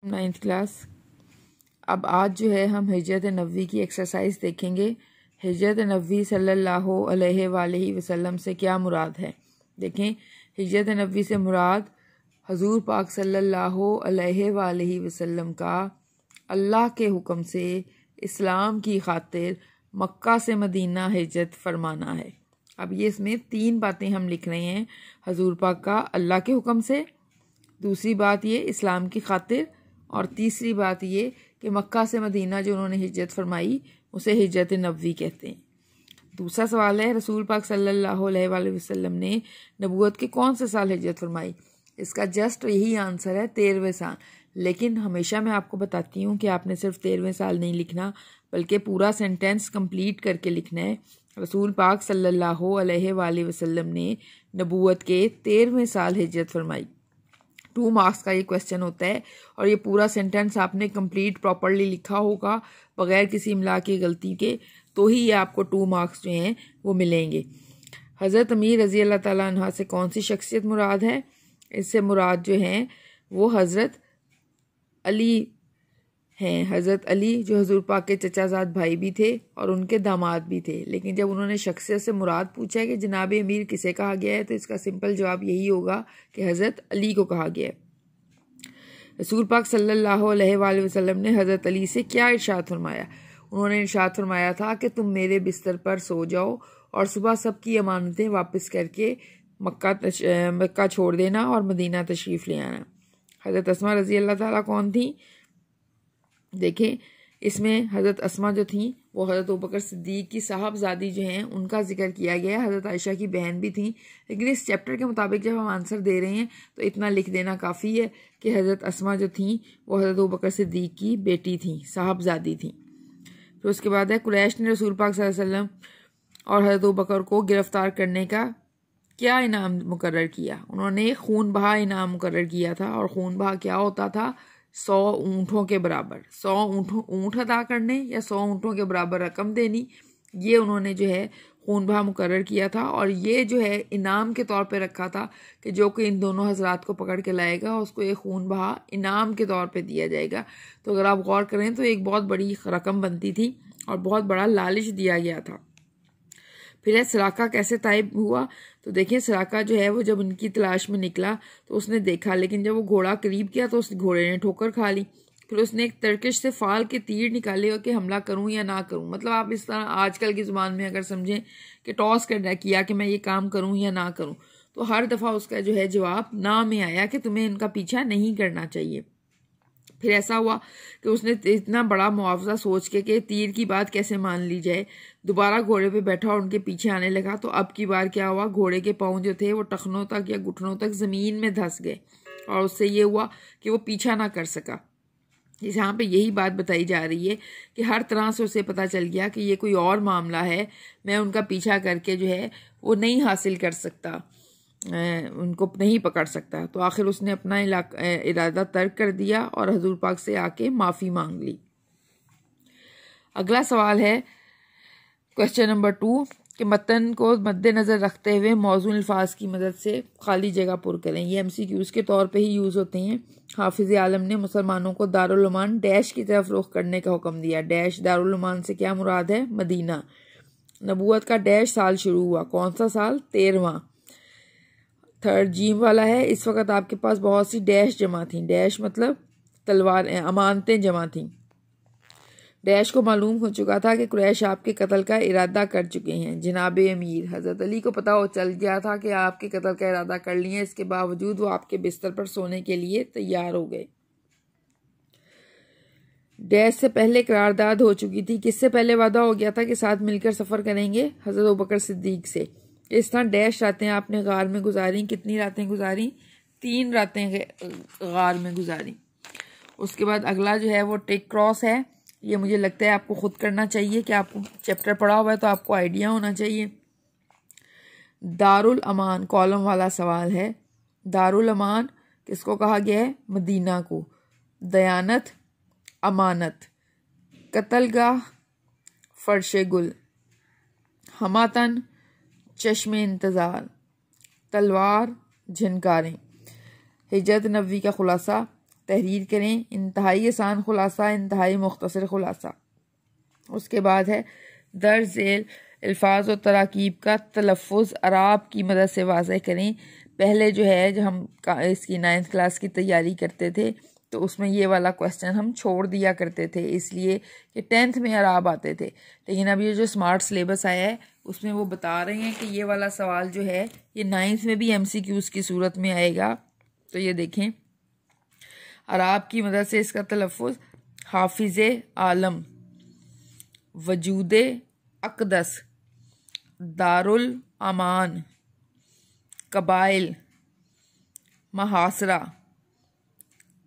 9th class. अब आज जो है हम हिजरत नबवी की एक्सरसाइज देखेंगे। हिजरत नबवी सल्लल्लाहु अलैहि वसल्लम से क्या मुराद है। देखें, हिजरत नबवी से मुराद हजूर पाक सल्लल्लाहु अलैहि वसल्लम का अल्लाह के हुक्म से इस्लाम की खातिर मक्का से मदीना हिजरत फरमाना है। अब ये इसमें 3 बातें हम लिख रहे हैं। हजूर पाक का अल्लाह के हुक्म से, दूसरी बात ये इस्लाम की खातिर, और तीसरी बात ये कि मक्का से मदीना जो उन्होंने हिजरत फरमाई उसे हिजरत नबवी कहते हैं। दूसरा सवाल है, रसूल पाक सल्लल्लाहु अलैहि वसल्लम ने नबूवत के कौन से साल हिजरत फरमाई। इसका जस्ट यही आंसर है 13वें साल। लेकिन हमेशा मैं आपको बताती हूँ कि आपने सिर्फ 13वें साल नहीं लिखना, बल्कि पूरा सेंटेंस कंप्लीट करके लिखना है। रसूल पाक सल्लल्लाहु अलैहि वसल्लम ने नबूवत के 13वें साल हिजरत फरमाई। 2 मार्क्स का ये क्वेश्चन होता है और ये पूरा सेंटेंस आपने कंप्लीट प्रॉपरली लिखा होगा बगैर किसी इमला की गलती के, तो ही ये आपको 2 मार्क्स जो हैं वो मिलेंगे। हज़रत अमीर रज़ी अल्लाह ताला अन्हा से कौन सी शख्सियत मुराद है। इससे मुराद जो हैं वो हज़रत अली हैं। हज़रत अली जो हजूर पाक के चचाजाद भाई भी थे और उनके दामाद भी थे। लेकिन जब उन्होंने शख्सियत से मुराद पूछा कि जनाब अमीर किसे कहा गया है, तो इसका सिंपल जवाब यही होगा कि हज़रत अली को कहा गया है। रसूल पाक सल्लल्लाहु अलैहि वसल्लम ने हज़रत अली से क्या इरशाद फरमाया। उन्होंने इरशाद फरमाया था कि तुम मेरे बिस्तर पर सो जाओ और सुबह सबकी अमानतें वापस करके मक्का छोड़ देना और मदीना तशरीफ़ ले आना। हज़रत अस्मा रज़ी अल्लाह ताला कौन थी। देखें, इसमें हज़रत अस्मा जो थी वो हज़रत अबू बकर सिद्दीक की साहबजादी जो हैं उनका जिक्र किया गया है। हज़रत आयशा की बहन भी थी। लेकिन इस चैप्टर के मुताबिक जब हम आंसर दे रहे हैं तो इतना लिख देना काफ़ी है कि हज़रत अस्मा जो थी वो हज़रत अबू बकर सिद्दीक की बेटी थी, साहबजादी थी। फिर उसके बाद है, कुरैश ने रसूल पाक सल्लल्लाहु अलैहि वसल्लम और हज़रत अबू बकर को गिरफ्तार करने का क्या इनाम मुकर्रर किया। उन्होंने खून बहा इनाम मुकर्रर किया था। और खून बहा क्या होता था, 100 ऊँटों के बराबर, 100 ऊँट अदा करने या 100 ऊँटों के बराबर रकम देनी, ये उन्होंने जो है खून बहा मुकर्रर किया था। और ये जो है इनाम के तौर पे रखा था कि जो कोई इन दोनों हजरात को पकड़ के लाएगा उसको ये खून बहा इनाम के तौर पे दिया जाएगा। तो अगर आप गौर करें तो एक बहुत बड़ी रकम बनती थी और बहुत बड़ा लालच दिया गया था। फिर है, सराका कैसे ताइब हुआ। तो देखिए, सराका जो है वो जब उनकी तलाश में निकला तो उसने देखा, लेकिन जब वो घोड़ा करीब किया तो उस घोड़े ने ठोकर खा ली। फिर उसने एक तरकश से फाल के तीर निकाले कि हमला करूं या ना करूं। मतलब आप इस तरह आजकल की ज़ुबान में अगर समझें कि टॉस करना किया कि मैं ये काम करूं या ना करूं, तो हर दफ़ा उसका जो है जवाब ना में आया कि तुम्हें इनका पीछा नहीं करना चाहिए। फिर ऐसा हुआ कि उसने इतना बड़ा मुआवजा सोच के कि तीर की बात कैसे मान ली जाए, दोबारा घोड़े पे बैठा और उनके पीछे आने लगा। तो अब की बार क्या हुआ, घोड़े के पाँव जो थे वो टखनों तक या घुटनों तक ज़मीन में धंस गए और उससे ये हुआ कि वो पीछा ना कर सका। यहाँ पे यही बात बताई जा रही है कि हर तरह से उसे पता चल गया कि ये कोई और मामला है, मैं उनका पीछा करके जो है वो नहीं हासिल कर सकता, उनको नहीं पकड़ सकता। तो आखिर उसने अपना इरादा तर्क कर दिया और हजूर पाक से आके माफ़ी मांग ली। अगला सवाल है, क्वेश्चन नंबर 2 कि मतन को मद्देनज़र रखते हुए मौजूद अल्फाज की मदद से खाली जगह पुर करें। ये MCQs के तौर पे ही यूज़ होते हैं। हाफिज़ आलम ने मुसलमानों को दारुल अमान डैश की तरफ रुख करने का हुक्म दिया। डैश दारुल अमान से क्या मुराद है, मदीना। नबूवत का डैश साल शुरू हुआ, कौन सा साल, 13वां। थर्ड जीम वाला है, इस वक्त आपके पास बहुत सी डैश जमा थी। डैश मतलब तलवार अमानतें जमा थी। डैश को मालूम हो चुका था कि कुरैश आपके कत्ल का इरादा कर चुके हैं। जनाब अमीर हज़रत अली को पता हो चल गया था कि आपके कत्ल का इरादा कर लिए, इसके बावजूद वो आपके बिस्तर पर सोने के लिए तैयार हो गए। डैश से पहले करारदाद हो चुकी थी। किससे पहले वादा हो गया था कि साथ मिलकर सफ़र करेंगे, हज़रत अबू बकर सिद्दीक से। इस तरह डैश रातें आपने गार में गुजारी। कितनी रातें गुजारी, 3 रातें गार में गुजारी। उसके बाद अगला जो है वो टिक क्रॉस है। ये मुझे लगता है आपको खुद करना चाहिए कि आपको चैप्टर पढ़ा हुआ है तो आपको आइडिया होना चाहिए। दारुल अमान कॉलम वाला सवाल है। दारुल अमान किसको कहा गया है, मदीना को। दयानत अमानत, कत्लगाह फर्शे गुल, हमातन चश्मे इंतज़ार, तलवार झनकारें। हिजरत नबवी का खुलासा, तहरीर करें, इंतहाई आसान खुलासा, इंतहाई मुख्तसर खुलासा। उसके बाद है दर्ज झेल अल्फाज और तराकीब का तलफ़ुज़ अराब की मदद से वाज़ह करें। पहले जो है जब हम इसकी 9th क्लास की तैयारी करते थे तो उसमें ये वाला क्वेश्चन हम छोड़ दिया करते थे, इसलिए कि 10th में अराब आते थे। लेकिन अब ये जो स्मार्ट सिलेबस आया है उसमें वो बता रहे हैं कि ये वाला सवाल जो है ये 9th में भी MCQs की सूरत में आएगा। तो ये देखें, अराब की मदद से इसका तलफ़ुज़ हाफिज़ आलम, वजूद अक़दस, दारुल अमान, कबाइल, महासरा,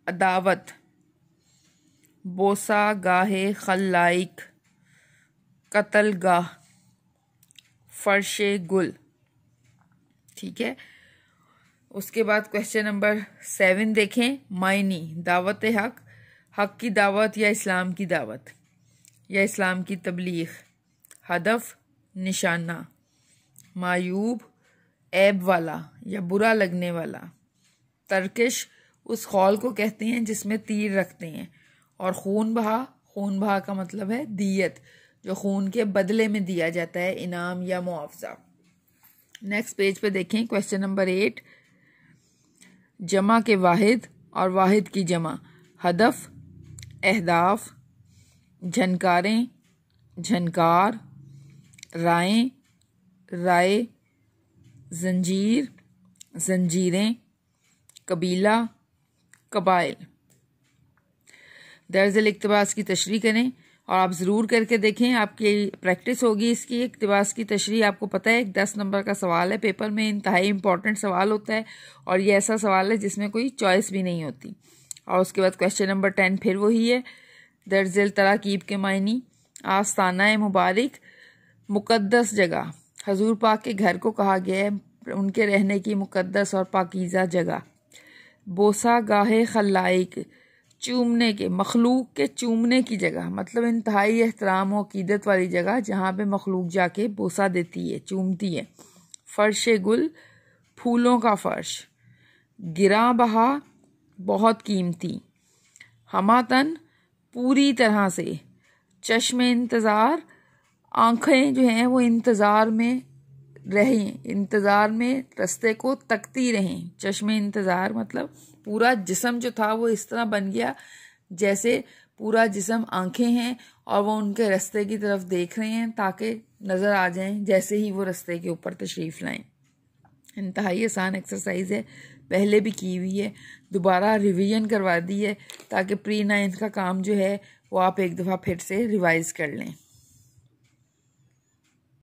अदावत, बोसा गाहे खल्लाइक, कत्ल गाह, फर्शे गुल। ठीक है। उसके बाद क्वेश्चन नंबर 7 देखें, मायनी दावत हक, हक की दावत या इस्लाम की दावत या इस्लाम की तबलीग, हदफ निशाना, मायूब ऐब वाला या बुरा लगने वाला, तरकिश उस खौल को कहते हैं जिसमें तीर रखते हैं, और खून बहा का मतलब है दियत, जो खून के बदले में दिया जाता है, इनाम या मुआवजा। नेक्स्ट पेज पे देखें क्वेश्चन नंबर 8, जमा के वाहिद और वाहिद की जमा, हदफ, अहदाफ, झनकारें, झनकार, राय, राय, जंजीर, जंजीरें, कबीला, कबाइल। दर्ज इक्तबास की तशरीह करें और आप ज़रूर करके देखें, आपकी प्रैक्टिस होगी इसकी। इक्तबास की तशरीह आपको पता है 10 नंबर का सवाल है, पेपर में इंतहाई इंपॉर्टेंट सवाल होता है और ये ऐसा सवाल है जिसमें कोई चॉइस भी नहीं होती। और उसके बाद क्वेश्चन नंबर 10 फिर वही है, दर्ज तराकीब के मायनी, आस्ताना मुबारक, मुकद्दस जगह, हजूर पाक के घर को कहा गया है उनके रहने की मुकद्दस और पाकीज़ा जगह। बोसा गाहे खल्लाइक, चूमने के, मखलूक के चूमने की जगह, मतलब इंतहाई एहतराम और अकीदत वाली जगह जहाँ पे मखलूक जाके बोसा देती है, चूमती है। फर्श गुल, फूलों का फर्श। गिरा बहा, बहुत कीमती। हमातन, पूरी तरह से। चश्मे इंतज़ार, आँखें जो हैं वो इंतज़ार में रहें, इंतज़ार में रास्ते को तकती रहें। चश्मे इंतज़ार मतलब पूरा जिस्म जो था वो इस तरह बन गया जैसे पूरा जिस्म आंखें हैं और वो उनके रास्ते की तरफ देख रहे हैं ताकि नज़र आ जाएं जैसे ही वो रास्ते के ऊपर तशरीफ़ लाएं। इंतहाई आसान एक्सरसाइज है, पहले भी की हुई है, दोबारा रिवीजन करवा दी है ताकि प्री 9th का काम जो है वो आप एक दफ़ा फिर से रिवाइज़ कर लें।